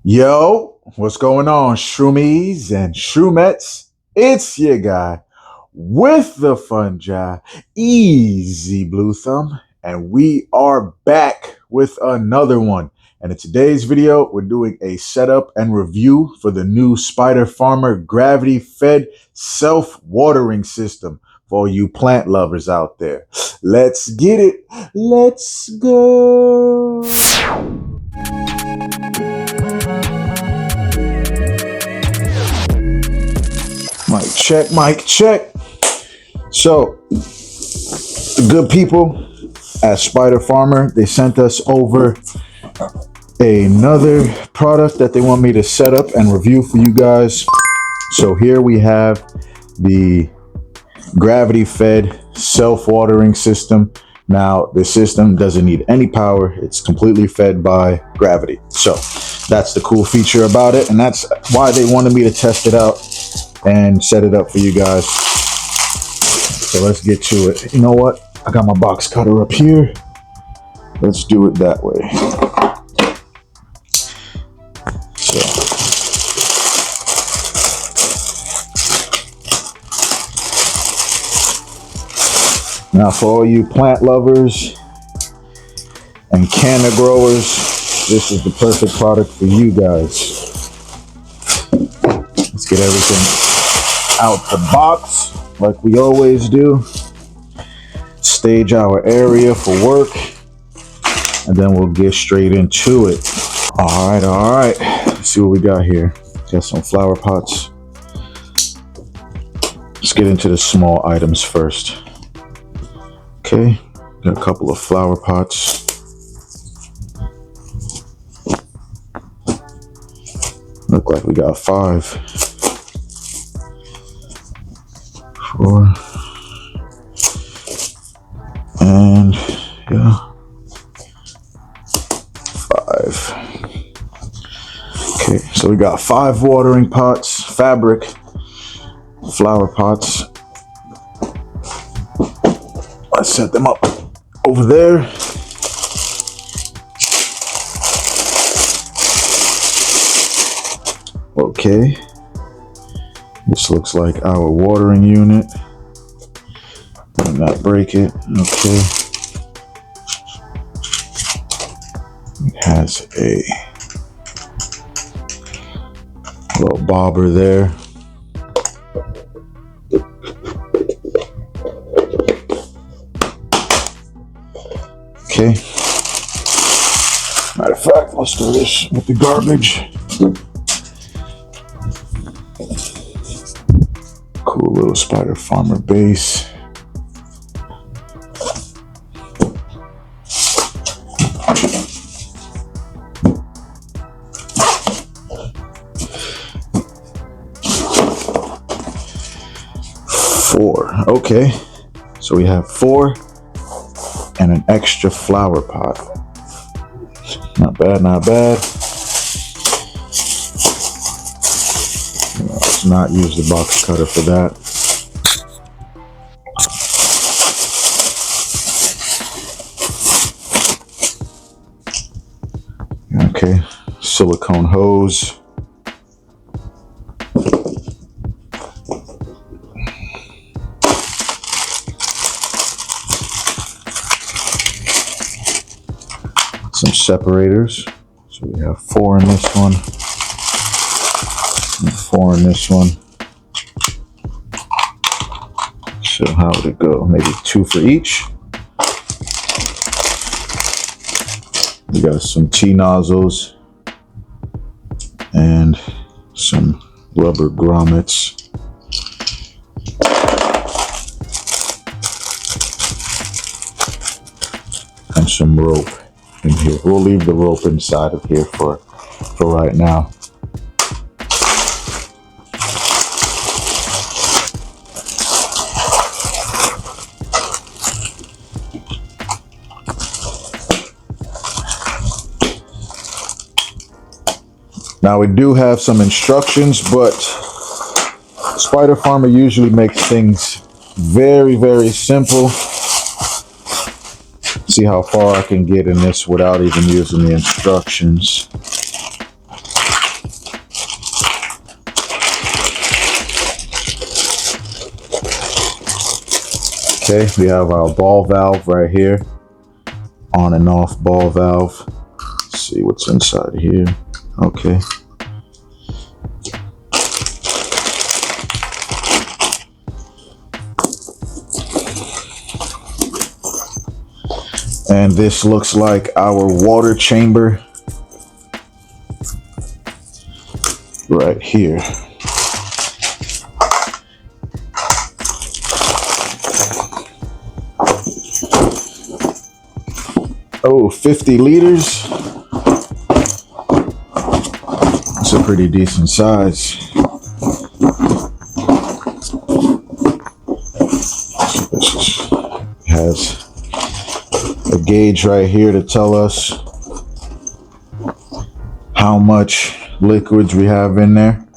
Yo, what's going on, shroomies and shroomettes? It's your guy with the fungi, Easy Blue Thumb, and we are back with another one. And in today's video, we're doing a setup and review for the new Spider Farmer gravity-fed self-watering system for all you plant lovers out there. Let's get it. Let's go. Mic check. So, the good people at Spider Farmer, they sent us over another product that they want me to set up and review for you guys. So here we have the gravity-fed self-watering system. Now, the system doesn't need any power. It's completely fed by gravity. So that's the cool feature about it, and that's why they wanted me to test it out and set it up for you guys. So let's get to it. You know what? I got my box cutter up here. Let's do it that way. So now for all you plant lovers and canna growers, this is the perfect product for you guys. Let's get everything out the box like we always do. Stage our area for work, and then we'll get straight into it. All right. Let's see what we got here. Got some flower pots. Let's get into the small items first. Okay, got a couple of flower pots. Look like we got 5. 4. And yeah, 5. Okay, so we got 5 watering pots, fabric flower pots. Let's set them up over there. Okay, this looks like our watering unit. Not break it. Okay, it has a little bobber there. Okay, matter of fact, let's do this with the garbage. Cool little Spider Farmer base. Okay, so we have 4 and an extra flower pot. Not bad. Let's not use the box cutter for that. Okay, silicone hose. Some separators. So we have 4 in this one, and 4 in this one. So how would it go? Maybe 2 for each. We got some T-nozzles and some rubber grommets. And some rope in here. We'll leave the rope inside of here for right now. Now we do have some instructions, but Spider Farmer usually makes things very simple. See how far I can get in this without even using the instructions. Okay, we have our ball valve right here, on and off ball valve. Let's see what's inside here. Okay. And this looks like our water chamber right here. Oh, 50 liters. That's a pretty decent size. This has a gauge right here to tell us how much liquids we have in there.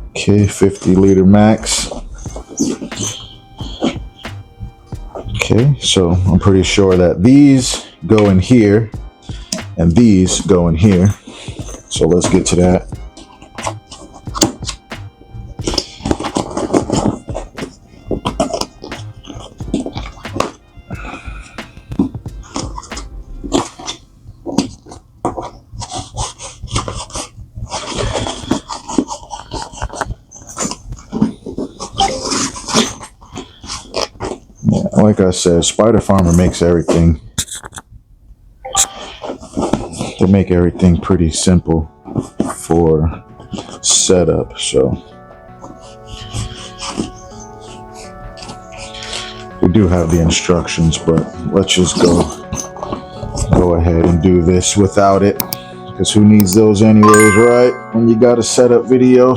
Okay, 50 liter max. Okay, so I'm pretty sure that these go in here and these go in here. So let's get to that. Like I said, Spider Farmer makes everything. They make everything pretty simple for setup. So we do have the instructions, but let's just go ahead and do this without it, because who needs those anyways, right? When you got a setup video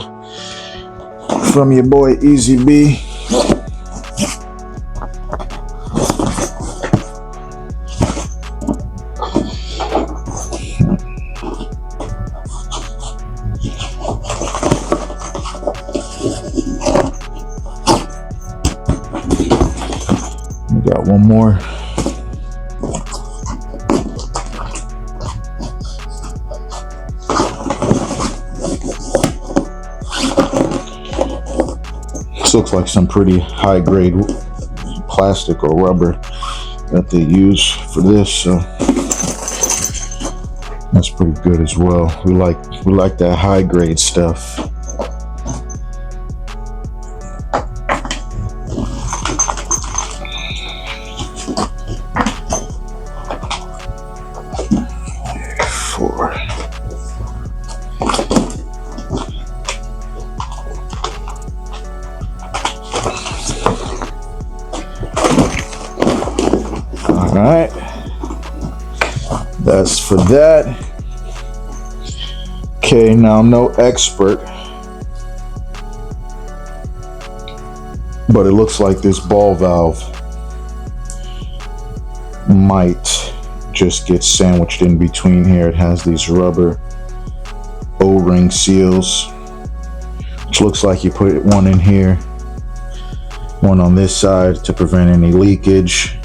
from your boy Easy B. Got one more. This looks like some pretty high grade plastic or rubber that they use for this, so that's pretty good as well. We like that high grade stuff. All right, that's for that. Okay, now I'm no expert, but it looks like this ball valve might just get sandwiched in between here. It has these rubber O-ring seals, which looks like you put one in here, one on this side to prevent any leakage.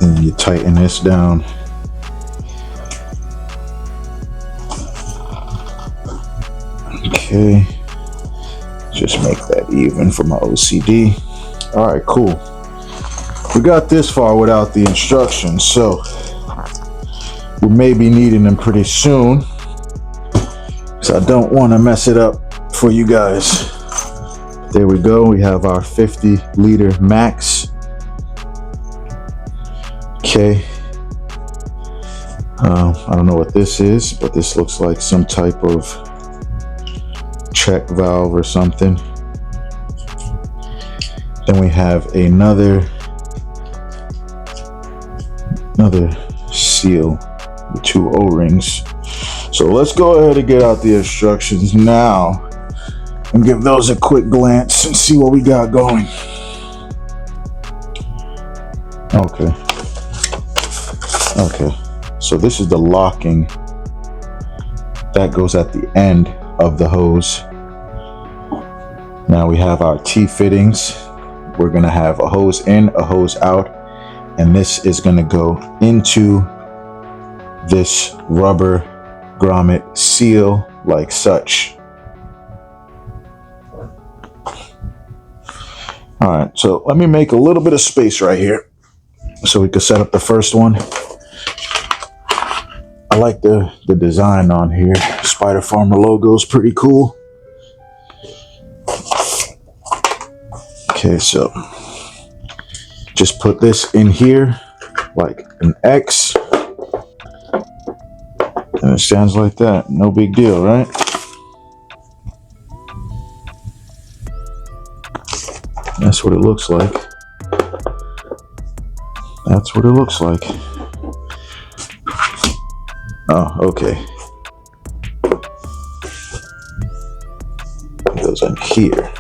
Then you tighten this down. Okay, just make that even for my OCD. All right, cool. We got this far without the instructions, so we may be needing them pretty soon, because I don't want to mess it up for you guys. There we go. We have our 50 liter max. Okay. I don't know what this is, but this looks like some type of check valve or something. Then we have another seal with two O-rings. So let's go ahead and get out the instructions now and give those a quick glance and see what we got going. Okay, so this is the locking that goes at the end of the hose. Now we have our T-fittings. We're gonna have a hose in, a hose out, and this is gonna go into this rubber grommet seal like such. All right, so let me make a little bit of space right here so we can set up the first one. I like the design on here. Spider Farmer logo is pretty cool. Okay, so just put this in here like an X. And it stands like that. No big deal, right? That's what it looks like. That's what it looks like. Oh, okay. It goes in here.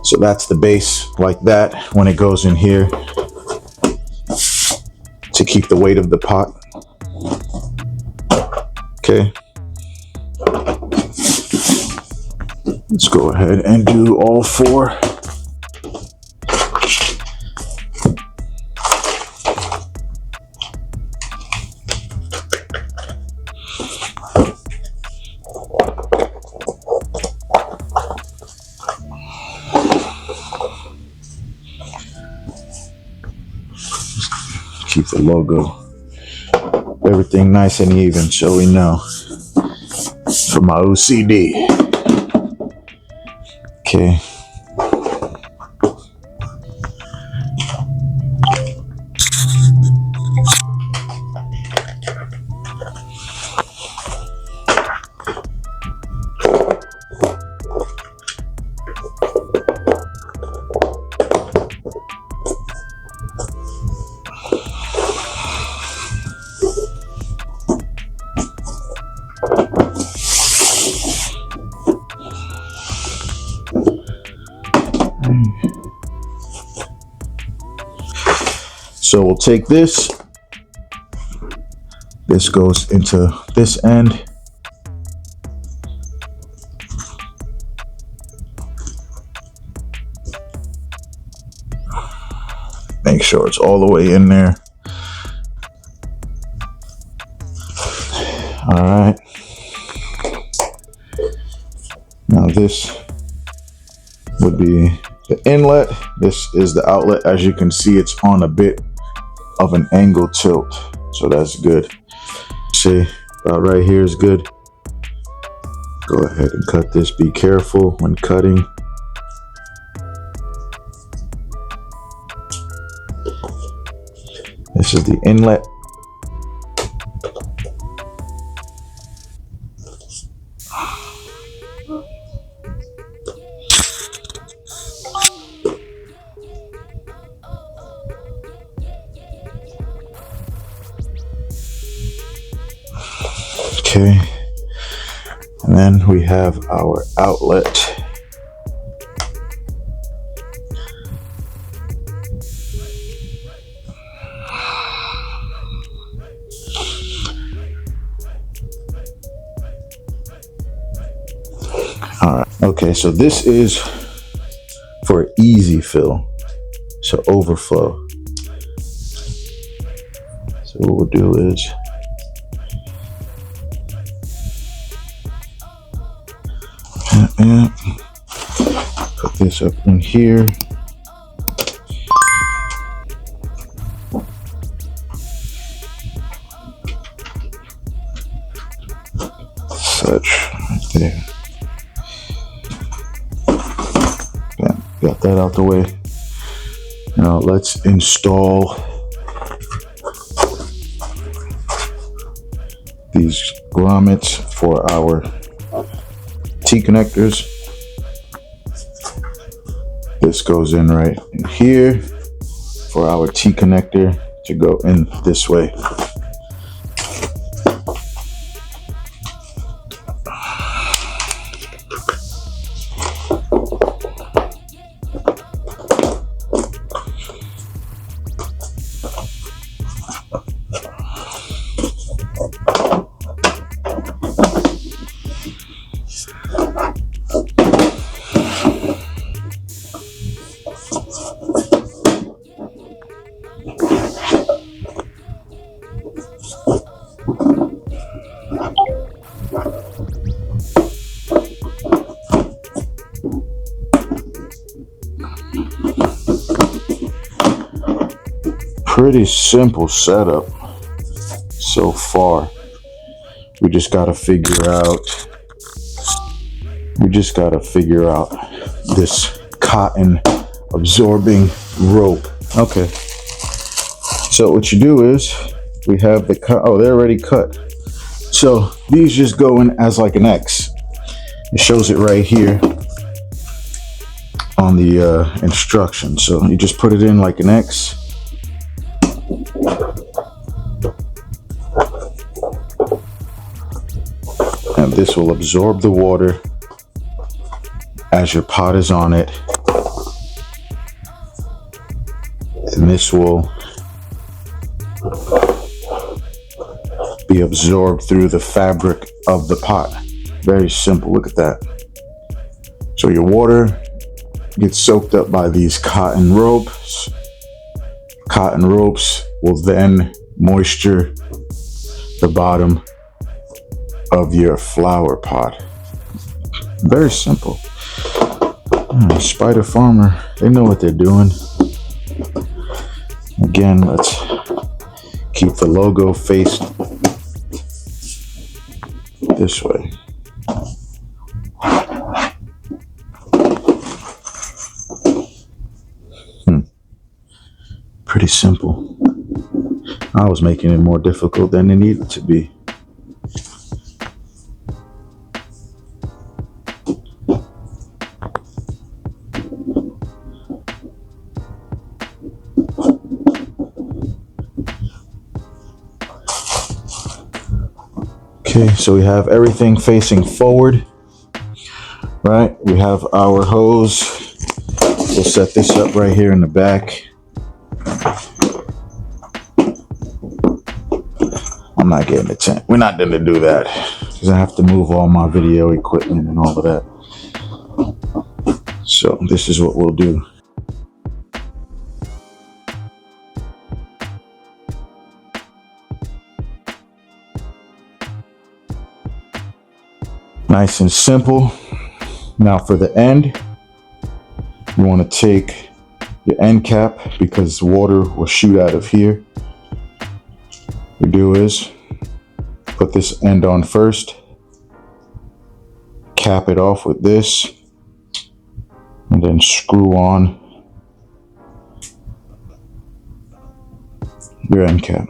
So that's the base like that when it goes in here to keep the weight of the pot. Okay. Let's go ahead and do all four. Keep the logo, everything nice and even so we know. For my OCD. Okay. So we'll take this. This goes into this end. Make sure it's all the way in there. All right. Now this would be the inlet. This is the outlet. As you can see, it's on a bit of an angle tilt, so that's good. See, about right here is good. Go ahead and cut this. Be careful when cutting. This is the inlet. Okay, and then we have our outlet. All right, okay, so this is for easy fill, so overflow. So what we'll do is put this up in here. Such right there. Yeah, got that out the way. Now let's install these grommets for our T-connectors. This goes in right in here for our T-connector to go in this way. Pretty simple setup so far. We just gotta figure out this cotton absorbing rope. Okay, so what you do is we have the cut. Oh, they're already cut. So these just go in as like an X. It shows it right here on the instructions. So you just put it in like an X. And this will absorb the water as your pot is on it. And this will be absorbed through the fabric of the pot. Very simple, look at that. So your water gets soaked up by these cotton ropes. Cotton ropes will then moisture the bottom of your flower pot. Very simple. Spider Farmer, they know what they're doing. Again, let's keep the logo faced this way. Pretty simple. I was making it more difficult than it needed to be. Okay, so we have everything facing forward, right? We have our hose. We'll set this up right here in the back. I'm not getting the tent. We're not going to do that because I have to move all my video equipment and all of that. So this is what we'll do. Nice and simple. Now for the end, you want to take your end cap because water will shoot out of here. What you do is put this end on first, cap it off with this, and then screw on your end cap.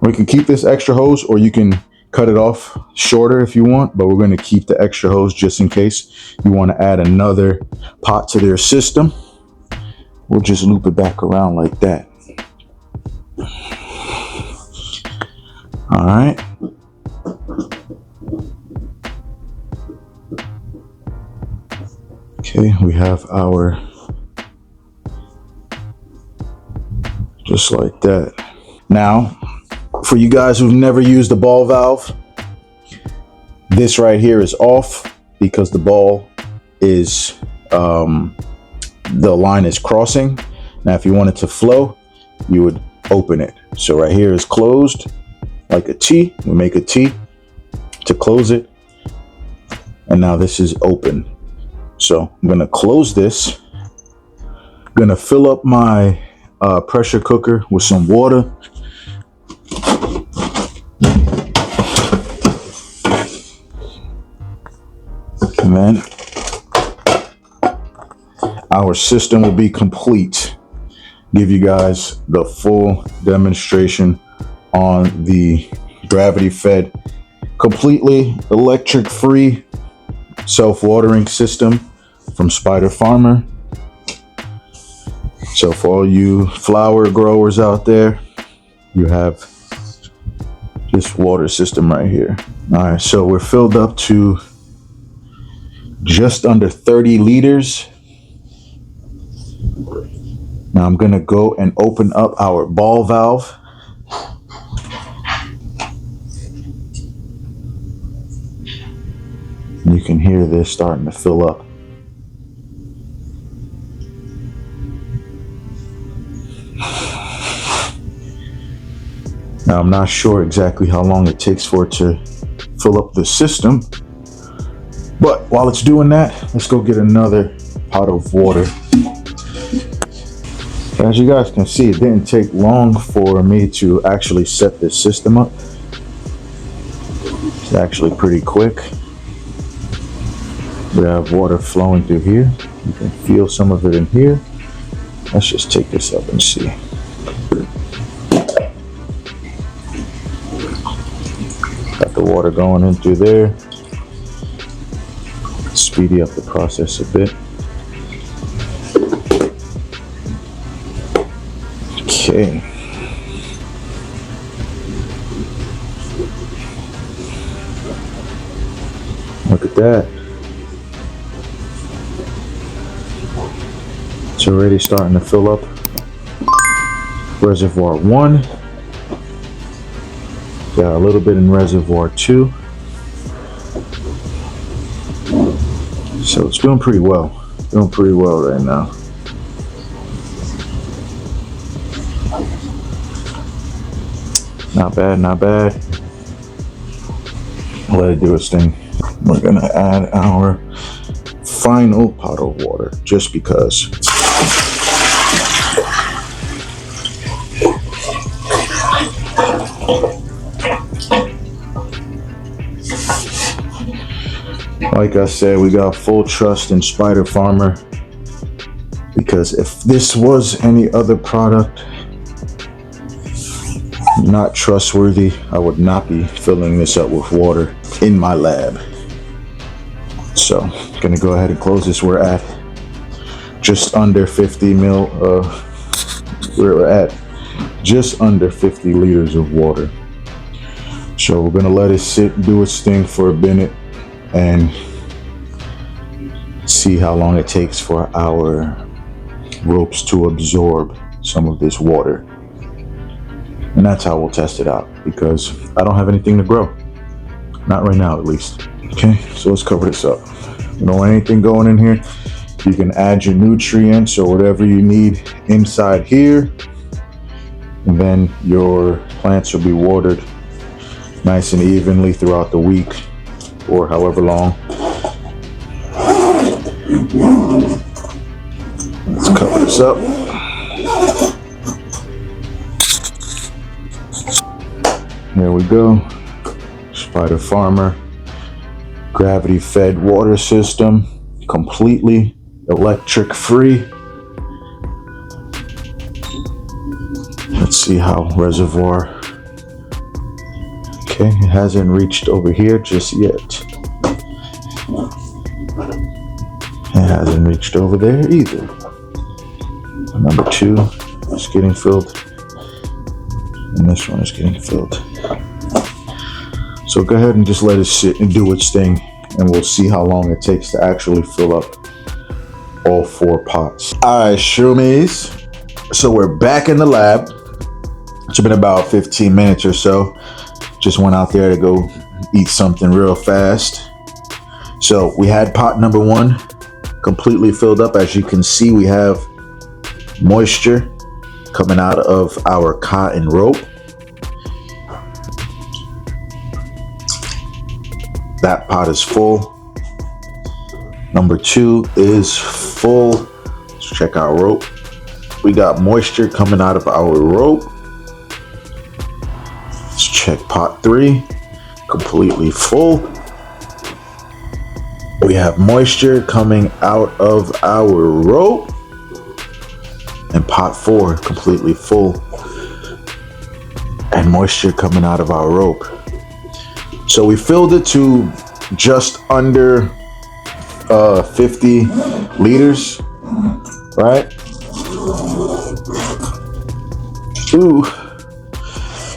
We can keep this extra hose, or you can cut it off shorter if you want, but we're going to keep the extra hose just in case you want to add another pot to their system. We'll just loop it back around like that. All right. Okay, we have our, just like that. Now, for you guys who've never used a ball valve, this right here is off because the ball is, the line is crossing. Now, if you want it to flow, you would open it. So right here is closed like a T. We make a T to close it. And now this is open. So I'm gonna close this. I'm gonna fill up my pressure cooker with some water. And then our system will be complete. Give you guys the full demonstration on the gravity fed, completely electric free self-watering system from Spider Farmer. So for all you flower growers out there, you have this water system right here. All right, so we're filled up to just under 30 liters. Now I'm gonna go and open up our ball valve. You can hear this starting to fill up. Now I'm not sure exactly how long it takes for it to fill up the system, but while it's doing that, let's go get another pot of water. As you guys can see, it didn't take long for me to actually set this system up. It's actually pretty quick. We have water flowing through here. You can feel some of it in here. Let's just take this up and see. Got the water going in through there. Speedy up the process a bit. Okay. Look at that. It's already starting to fill up. Reservoir 1. Got a little bit in reservoir 2. So it's doing pretty well. Doing pretty well right now. Not bad, not bad. Let it do its thing. We're gonna add our final pot of water just because. Like I said, we got full trust in Spider Farmer, because if this was any other product not trustworthy, I would not be filling this up with water in my lab. So gonna go ahead and close this. We're at just under 50 mil. We're at just under 50 liters of water. So we're gonna let it sit, do its thing for a minute, and see how long it takes for our ropes to absorb some of this water. And that's how we'll test it out, because I don't have anything to grow. Not right now, at least. Okay, so let's cover this up. You don't want anything going in here. You can add your nutrients or whatever you need inside here. And then your plants will be watered nice and evenly throughout the week or however long. Let's cover this up. There we go. Spider Farmer gravity fed water system, completely electric free. Let's see how reservoir. Okay, it hasn't reached over here just yet. It hasn't reached over there either. Number 2 is getting filled, and this one is getting filled. So go ahead and just let it sit and do its thing, and we'll see how long it takes to actually fill up all 4 pots. All right, shroomies. So we're back in the lab. It's been about 15 minutes or so. Just went out there to go eat something real fast. So we had pot number 1 completely filled up. As you can see, we have moisture coming out of our cotton rope. That pot is full. Number 2 is full. Let's check our rope. We got moisture coming out of our rope. Let's check pot 3. Completely full. We have moisture coming out of our rope. And pot 4 completely full. And moisture coming out of our rope. So we filled it to just under 50 liters, right? Ooh.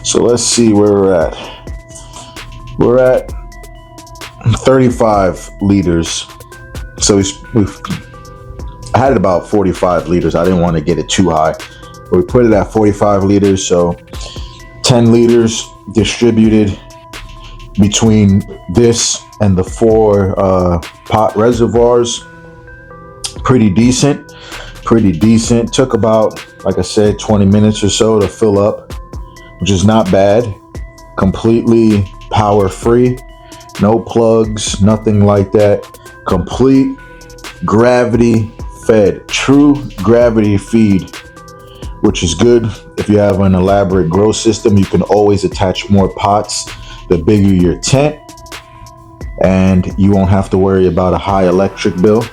So let's see where we're at. We're at 35 liters. So we've I had it about 45 liters. I didn't want to get it too high, but we put it at 45 liters. So 10 liters distributed between this and the 4 pot reservoirs. Pretty decent. Took about, like I said, 20 minutes or so to fill up, which is not bad. Completely power free, no plugs, nothing like that. Complete gravity fed, true gravity feed which is good. If you have an elaborate grow system, you can always attach more pots the bigger your tent, and you won't have to worry about a high electric bill.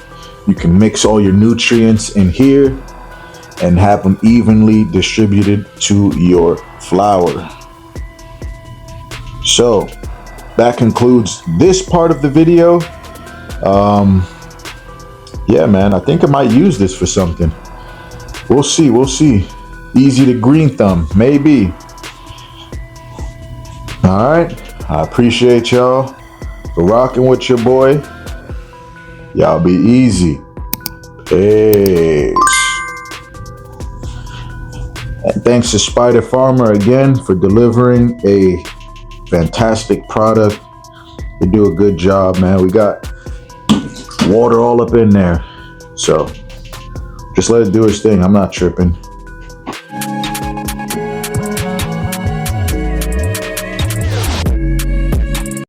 You can mix all your nutrients in here and have them evenly distributed to your flower. So that concludes this part of the video. Yeah, man, I think I might use this for something. We'll see. Easy to green thumb, maybe. All right, I appreciate y'all for rocking with your boy. Y'all be easy. Peace. And thanks to Spider Farmer again for delivering a fantastic product. They do a good job, man. We got water all up in there, so just let it do its thing. I'm not tripping.